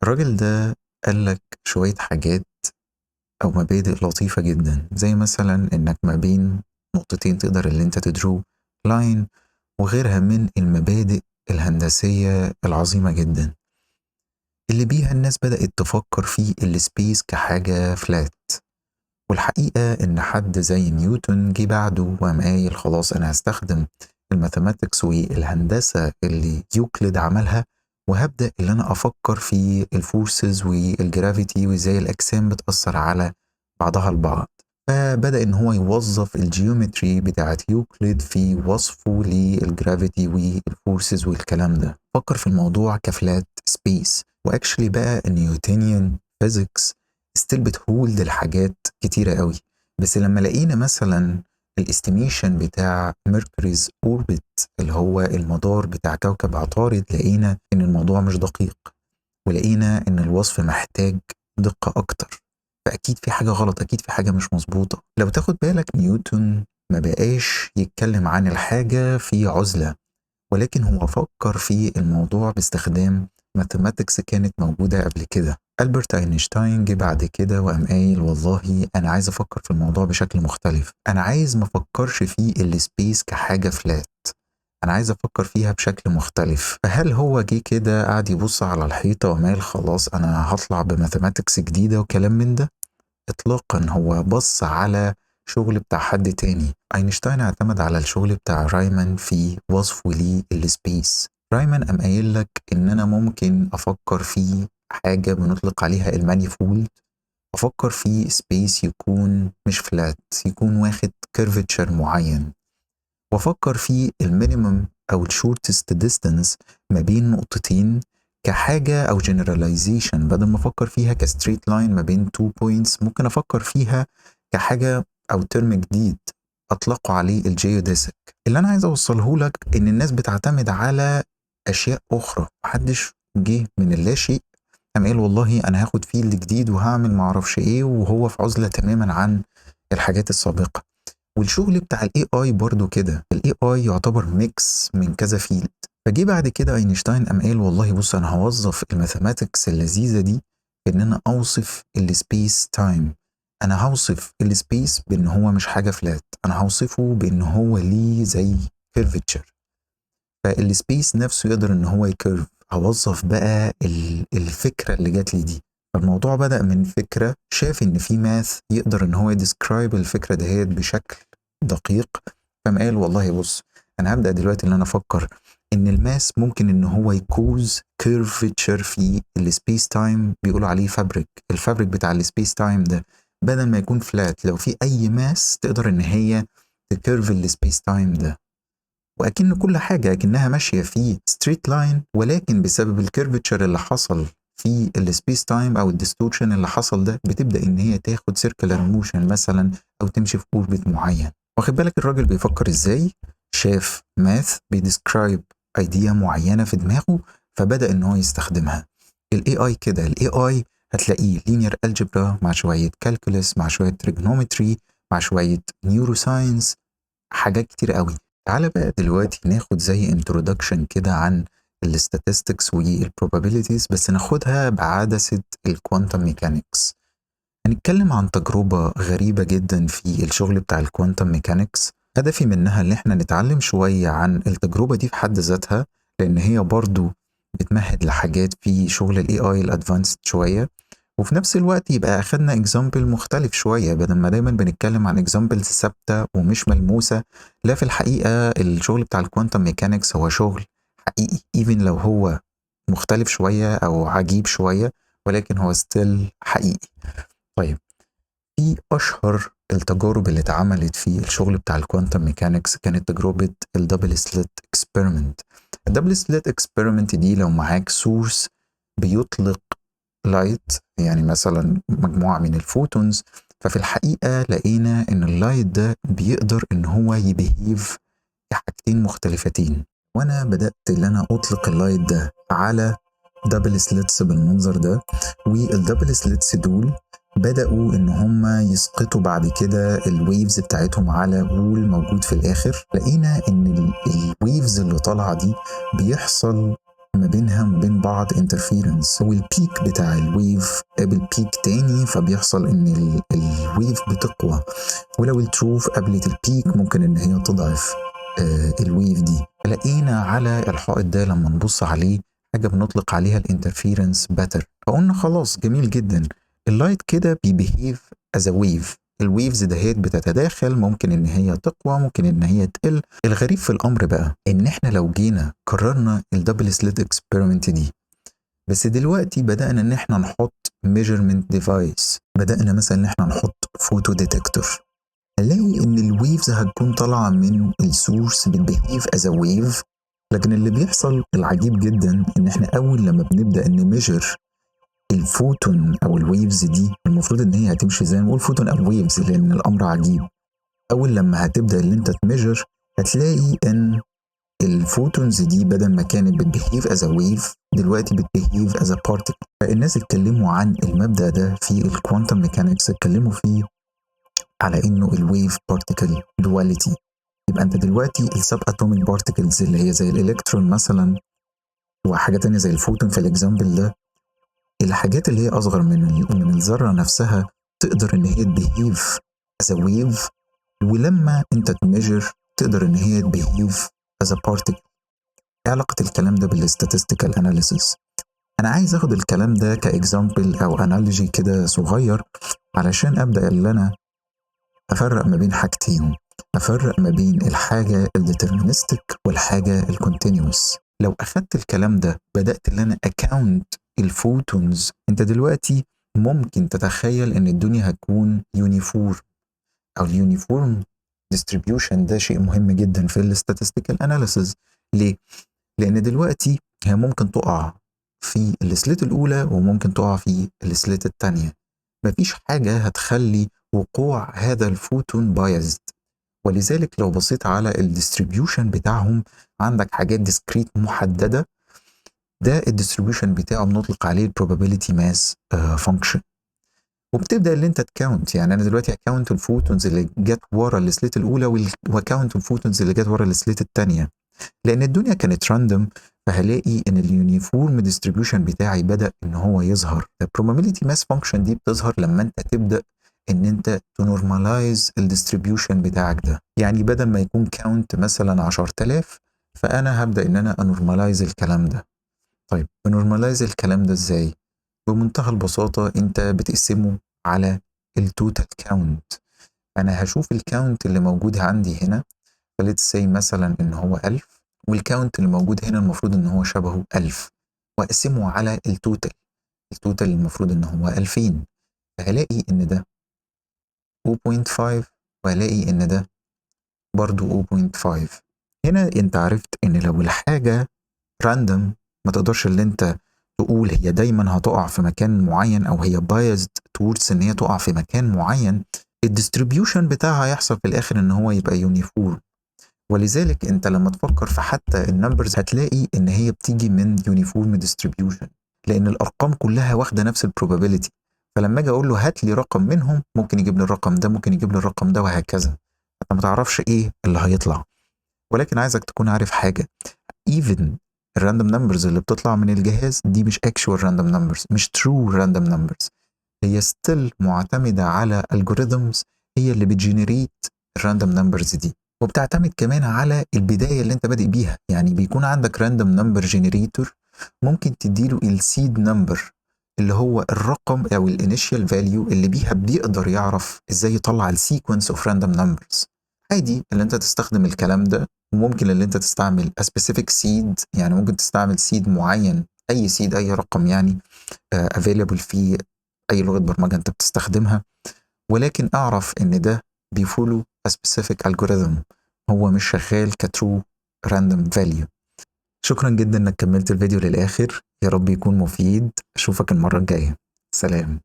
الراجل ده قال لك شوية حاجات أو مبادئ لطيفة جدا، زي مثلا إنك ما بين نقطتين تقدر اللي أنت تدرو لاين، وغيرها من المبادئ الهندسية العظيمة جدا اللي بيها الناس بدأت تفكر في السبيس كحاجة فلات. والحقيقة إن حد زي نيوتن جه بعده وقام قايل خلاص أنا هستخدم الماثيماتكس والهندسة اللي يوكليد عملها، وهبدأ اللي أنا أفكر في الفورسز والجرافيتي وإزاي الأجسام بتأثر على بعضها البعض. فبدأ إن هو يوظف الجيومتري بتاعت يوكليد في وصفه للجرافيتي والفورسز والكلام ده. فكر في الموضوع كفلات سبيس، وأكشلي بقى النيوتنيان فيزيكس ستيل بتهولد الحاجات كتيرة قوي. بس لما لقينا مثلا الاستيميشن بتاع ميركوريز اوربت اللي هو المدار بتاع كوكب عطارد، لقينا ان الموضوع مش دقيق، ولقينا ان الوصف محتاج دقة اكتر. فاكيد في حاجة غلط، اكيد في حاجة مش مظبوطة. لو تاخد بالك نيوتن ما بقاش يتكلم عن الحاجة في عزلة، ولكن هو فكر في الموضوع باستخدام ماثيماتكس كانت موجودة قبل كده. ألبرت أينشتاين جه بعد كده وقام قايل والله أنا عايز أفكر في الموضوع بشكل مختلف، أنا عايز ما أفكرش في السبيس كحاجة فلات، أنا عايز أفكر فيها بشكل مختلف. فهل هو جه كده قاعد يبص على الحيطة وقال خلاص أنا هطلع بماثيماتكس جديدة وكلام من ده؟ إطلاقا. هو بص على شغل بتاع حد تاني. أينشتاين اعتمد على الشغل بتاع رايمان في وصفه للسبيس. رايمان قام قايل لك إن أنا ممكن أفكر في حاجة بنطلق عليها المانيفولد، أفكر في سبيس يكون مش فلات، يكون واخد كيرفتشر معين، وأفكر في المينيمم أو الشورتست ديستانس ما بين نقطتين كحاجة أو generalization. بدل ما أفكر فيها كستريت لاين ما بين two points، ممكن أفكر فيها كحاجة أو ترم جديد أطلقوا عليه الجيوديسك. اللي أنا عايز أوصله لك إن الناس بتعتمد على أشياء أخرى. محدش جه من اللا شيء قام قال والله أنا هاخد فيلد جديد وهعمل معرفش إيه وهو في عزلة تماما عن الحاجات السابقة. والشغل بتاع الاي اي برضو كده، الاي اي يعتبر ميكس من كذا فيلد. فجي بعد كده اينشتاين قام قال والله بص انا هوظف الماثيماتكس اللذيذه دي ان انا اوصف السبيس تايم. انا هوصف السبيس بان هو مش حاجه فلات، انا هوصفه بان هو ليه زي كيرفتشر، فالسبيس نفسه يقدر ان هو يكيرف. هوظف بقى الفكره اللي جات لي دي. فالموضوع بدأ من فكرة، شاف إن في ماث يقدر إن هو يديسكرايب الفكرة دهيت بشكل دقيق، فقام قال والله بص أنا هبدأ دلوقتي إن أنا أفكر إن الماس ممكن إن هو يكوز كيرفتشر في السبيس تايم. بيقولوا عليه فابريك، الفابريك بتاع السبيس تايم ده بدل ما يكون فلات، لو في أي ماس تقدر إن هي تكيرف السبيس تايم ده. واكن كل حاجه اكنها ماشيه في ستريت لاين، ولكن بسبب الكيرفتشر اللي حصل في السبيس تايم او الديستورشن اللي حصل ده، بتبدا ان هي تاخد سيركلر موشن مثلا او تمشي في اوربت معين. واخد بالك الراجل بيفكر ازاي؟ شاف ماث بيديسكرايب ايديا معينه في دماغه فبدا ان هو يستخدمها. الاي اي كده، الاي اي هتلاقيه لينير الجبرا مع شويه كالكولس مع شويه تريجنومتري مع شويه نيورو ساينس، حاجات كتير قوي. تعالى بقى دلوقتي ناخد زي introduction كده عن statistics probabilities، بس ناخدها بعدسة الكوانتم ميكانيكس. هنتكلم عن تجربة غريبة جدا في الشغل بتاع الكوانتم ميكانيكس. هدفي منها ان احنا نتعلم شوية عن التجربة دي في حد ذاتها، لان هي برضو بتمهد لحاجات في شغل الاي اي الادفانسد شوية. وفي نفس الوقت يبقى اخدنا اكزامبل مختلف شويه، بدل ما دايما بنتكلم عن اكزامبلز ثابته ومش ملموسه. لا، في الحقيقه الشغل بتاع الكوانتم ميكانكس هو شغل حقيقي، ايفن لو هو مختلف شويه او عجيب شويه، ولكن هو ستيل حقيقي. طيب، في اشهر التجارب اللي اتعملت في الشغل بتاع الكوانتم ميكانكس كانت تجربه الدبل سليت اكسبيرمنت. الدبل سليت اكسبيرمنت دي لو معاك سورس بيطلق لايت، يعني مثلا مجموعة من الفوتونز، ففي الحقيقة لقينا ان اللايت ده بيقدر ان هو يبهيف كحاجتين مختلفتين. وانا بدأت ان انا اطلق اللايت ده على دبل سليتس بالمنظر ده، والدبل سليتس دول بدأوا ان هم يسقطوا بعد كده الويفز بتاعتهم على وول موجود في الاخر. لقينا ان الويفز اللي طالعة دي بيحصل ما بينها وما بين بعض انترفيرنس، والبيك بتاع الويف قابل بيك تاني، فبيحصل ان الويف بتقوى، ولو التروف قابلت البيك ممكن ان هي تضعف الويف دي. لقينا على الحائط ده لما نبص عليه حاجه بنطلق عليها الانترفيرنس باتر، فقلنا خلاص جميل جدا، اللايت كده بيبيهيف از ا ويف، الويفز دهيت بتتداخل، ممكن ان هي تقوى ممكن ان هي تقل. الغريب في الامر بقى ان احنا لو جينا قررنا الدبل سليت اكسبيرمنت دي، بس دلوقتي بدأنا ان احنا نحط ميجرمنت ديفايس، بدأنا مثلا ان احنا نحط فوتو ديتكتور، هنلاقي ان الويفز هتكون طالعه من السورس بتبيهيف از ا ويف. لكن اللي بيحصل العجيب جدا ان احنا اول لما بنبدا نميجر الفوتون او الويفز دي، المفروض ان هي هتمشي زي ما نقول فوتون او ويفز لان الامر عجيب. اول لما هتبدا ان انت تميجر هتلاقي ان الفوتونز دي بدل ما كانت بتبيهيف از ا ويف دلوقتي بتبيهيف از ا بارتيكل. فالناس اتكلموا عن المبدا ده في الكوانتم ميكانكس، اتكلموا فيه على انه الويف بارتيكل دواليتي. يبقى انت دلوقتي السب اتوميك بارتيكلز اللي هي زي الالكترون مثلا وحاجه تانية زي الفوتون في الاكزامبل ده، الحاجات اللي هي اصغر من الذره نفسها تقدر ان هي تبيهيف از ا ويف، ولما انت تميجر تقدر ان هي تبيهيف از ا بارتيكل. ايه علاقه الكلام ده بالاستاتستيكال اناليسيس؟ انا عايز اخد الكلام ده كاكزامبل او انالوجي كده صغير علشان ابدا اللي انا افرق ما بين حاجتين، افرق ما بين الحاجه الديترمينستيك والحاجه الكونتينوس. لو اخدت الكلام ده بدات ان انا اكاونت الفوتونز، انت دلوقتي ممكن تتخيل ان الدنيا هتكون يونيفورم او اليونيفورم ديستريبيوشن. ده شيء مهم جدا في الاستاتستيكال اناليسيز. ليه؟ لان دلوقتي هي ممكن تقع في السليت الاولى وممكن تقع في السليت الثانيه، مفيش حاجه هتخلي وقوع هذا الفوتون بايزد. ولذلك لو بصيت على الديستريبيوشن بتاعهم عندك حاجات ديسكريت محدده، ده الديستريبيوشن بتاعه بنطلق عليه البروبابيلتي ماس فانكشن. وبتبدا اللي انت تكاونت، يعني انا دلوقتي اكاونت الفوتونز اللي جت ورا السليت الاولى واكاونت الفوتونز اللي جت ورا السليت الثانيه، لان الدنيا كانت راندوم. فهلاقي ان اليونيفورم ديستريبيوشن بتاعي بدا ان هو يظهر. البروبابيلتي ماس فانكشن دي بتظهر لما انت تبدا ان انت تنورماليز الديستريبيوشن بتاعك ده، يعني بدل ما يكون كاونت مثلا 10000 فانا هبدا ان انا انورماليز الكلام ده. طيب بنورماليز الكلام ده ازاي؟ بمنتهى البساطه انت بتقسمه على التوتال كاونت. انا هشوف الكاونت اللي موجود عندي هنا، فليتس سي مثلا ان هو 1000، والكاونت اللي موجود هنا المفروض ان هو شبهه 1000، واقسمه على التوتال. التوتال المفروض ان هو 2000، فهلاقي ان ده 0.5 وهلاقي ان ده برضو 0.5. هنا انت عرفت ان لو الحاجة راندوم ما تقدرش اللي انت تقول هي دايما هتقع في مكان معين او هي بايزد towards ان هي تقع في مكان معين، الديستريبيوشن بتاعها يحصل في الاخر ان هو يبقى يونيفورم. ولذلك انت لما تفكر في حتى النمبرز هتلاقي ان هي بتيجي من يونيفورم ديستريبيوشن، لان الارقام كلها واخده نفس البروبابيلتي. فلما اجي اقول له هات لي رقم منهم ممكن يجيب لي الرقم ده، ممكن يجيب لي الرقم ده، وهكذا. انت ما تعرفش ايه اللي هيطلع. ولكن عايزك تكون عارف حاجه، even الراندوم نمبرز اللي بتطلع من الجهاز دي مش actual راندوم نمبرز، مش true راندوم نمبرز، هي ستيل معتمده على algorithms هي اللي بتجنريت الراندوم نمبرز دي، وبتعتمد كمان على البدايه اللي انت بادئ بيها. يعني بيكون عندك راندوم نمبر جنريتور ممكن تديله السيد نمبر اللي هو الرقم او الانيشال فاليو اللي بيها بيقدر يعرف ازاي يطلع السيكونس اوف راندوم نمبرز. عادي اللي انت تستخدم الكلام ده، وممكن اللي انت تستعمل a specific seed، يعني ممكن تستعمل سيد معين، اي سيد اي رقم يعني available في اي لغه برمجه انت بتستخدمها. ولكن اعرف ان ده بيفولو a specific algorithm، هو مش شغال كترو random value. شكرا جدا انك كملت الفيديو للاخر، يا رب يكون مفيد. اشوفك المره الجايه، سلام.